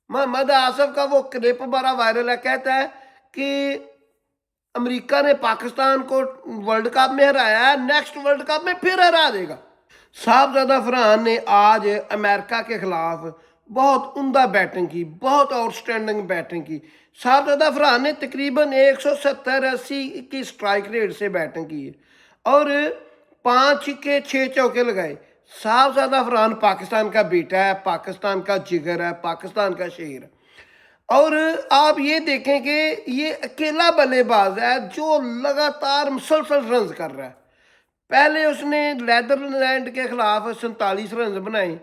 मोहम्मद आसिफ का वो क्लिप बड़ा वायरल है, कहता है कि अमेरिका ने पाकिस्तान को वर्ल्ड कप में हराया है, नेक्स्ट वर्ल्ड कप में फिर हरा देगा। साहबजादा फरहान ने आज अमेरिका के खिलाफ बहुत उम्दा बैटिंग की, बहुत आउटस्टैंडिंग बैटिंग की। साहबजादा फरहान ने तकरीबन 170-80 की स्ट्राइक रेट से बैटिंग की है और 5 के 6 चौके लगाए। साहबजादा फरहान पाकिस्तान का बेटा है, पाकिस्तान का जिगर है, पाकिस्तान का शेर है। और आप ये देखें कि ये अकेला बल्लेबाज है जो लगातार मुसलसल रन कर रहा है। पहले उसने नीदरलैंड के खिलाफ 47 रन बनाए,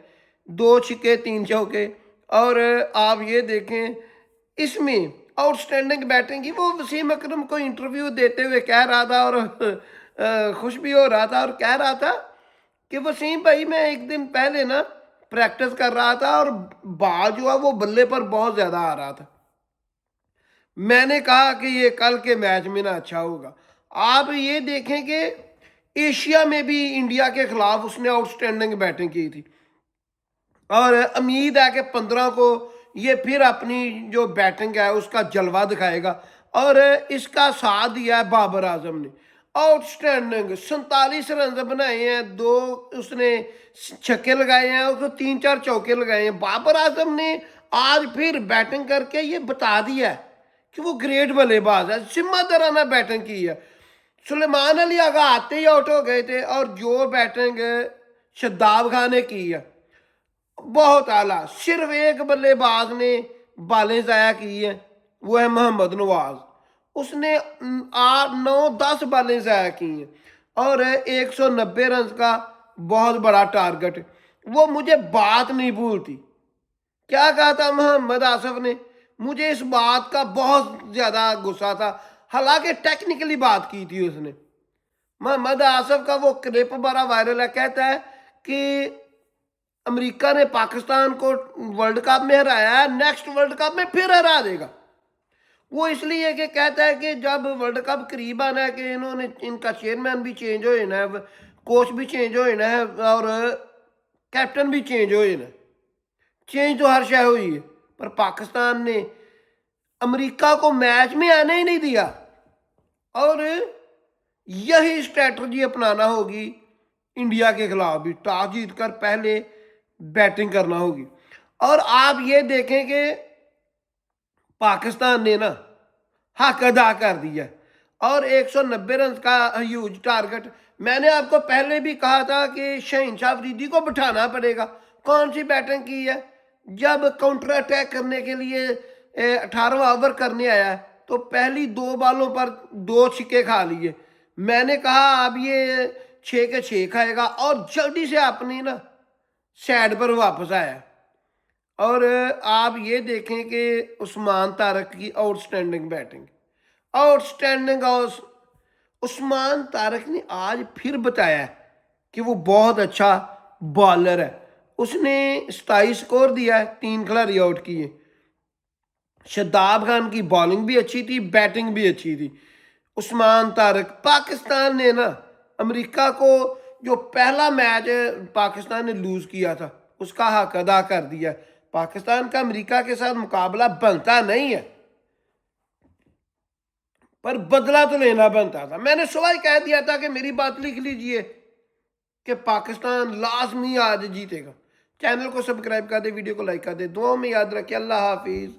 2 छक्के 3 चौके। और आप ये देखें इसमें आउटस्टैंडिंग बैटिंग की। वो वसीम अकरम को इंटरव्यू देते हुए कह रहा था और खुश भी हो रहा था और कह रहा था कि वसीम भाई, मैं एक दिन पहले ना प्रैक्टिस कर रहा था और बॉल जो है वो बल्ले पर बहुत ज़्यादा आ रहा था। मैंने कहा कि ये कल के मैच में ना अच्छा होगा। आप ये देखें कि एशिया में भी इंडिया के खिलाफ उसने आउटस्टैंडिंग बैटिंग की थी और उम्मीद है कि 15 को ये फिर अपनी जो बैटिंग है उसका जलवा दिखाएगा। और इसका साथ दिया है बाबर आजम ने, आउटस्टैंडिंग 47 रन बनाए हैं, 2 उसने छक्के लगाए हैं, उसको 3-4 चौके लगाए हैं। बाबर आजम ने आज फिर बैटिंग करके ये बता दिया है कि वो ग्रेट बल्लेबाज है, जिम्मेदाराना बैटिंग की है। सुलेमान अली आगा आते ही आउट हो गए थे और जो बैटिंग शदाब खान ने की है बहुत आला। सिर्फ एक बल्लेबाज ने बालें ज़ाया की है, वो है मोहम्मद नवाज। उसने 8-9-10 बालें ज़ाया की हैं और 190 रन का बहुत बड़ा टारगेट। वो मुझे बात नहीं भूलती, क्या कहा था मोहम्मद आसिफ ने, मुझे इस बात का बहुत ज़्यादा गुस्सा था। हालांकि टेक्निकली बात की थी उसने। मोहम्मद आसिफ का वो क्लिप बड़ा वायरल है, कहता है कि अमेरिका ने पाकिस्तान को वर्ल्ड कप में हराया है, नेक्स्ट वर्ल्ड कप में फिर हरा देगा। वो इसलिए कि कहता है कि जब वर्ल्ड कप करीब आना है कि इन्होंने इनका चेयरमैन भी चेंज हो जाना है, कोच भी चेंज हो जाना है और कैप्टन भी चेंज हो जाना है। चेंज तो हर शय हुई है, पर पाकिस्तान ने अमेरिका को मैच में आने ही नहीं दिया। और यही स्ट्रैटजी अपनाना होगी इंडिया के खिलाफ भी, टॉस जीत कर पहले बैटिंग करना होगी। और आप ये देखें कि पाकिस्तान ने ना हक अदा कर दिया और 190 रन का ह्यूज टारगेट। मैंने आपको पहले भी कहा था कि शाहीन शाह अफरीदी को बिठाना पड़ेगा। कौन सी बैटिंग की है, जब काउंटर अटैक करने के लिए 18वां ओवर करने आया तो पहली 2 बॉलों पर 2 छक्के खा लिए। मैंने कहा अब ये 6 के 6 खाएगा और जल्दी से अपनी ना साइड पर वापस आया। और आप ये देखें कि उस्मान तारक की outstanding batting, outstanding. Usman Tariq ने आज फिर बताया कि वो बहुत अच्छा बॉलर है। उसने 27 स्कोर दिया है, 3 खिलाड़ी आउट किए। शदाब खान की बॉलिंग भी अच्छी थी, बैटिंग भी अच्छी थी। उस्मान तारक, पाकिस्तान ने ना अमेरिका को जो पहला मैच पाकिस्तान ने लूज़ किया था उसका हक अदा कर दिया। पाकिस्तान का अमेरिका के साथ मुकाबला बनता नहीं है, पर बदला तो लेना बनता था। मैंने सुबह ही कह दिया था कि मेरी बात लिख लीजिए कि पाकिस्तान लाजमी आज जीतेगा। चैनल को सब्सक्राइब कर दे, वीडियो को लाइक कर दे, दुआओं में याद रखिए। अल्लाह हाफिज़।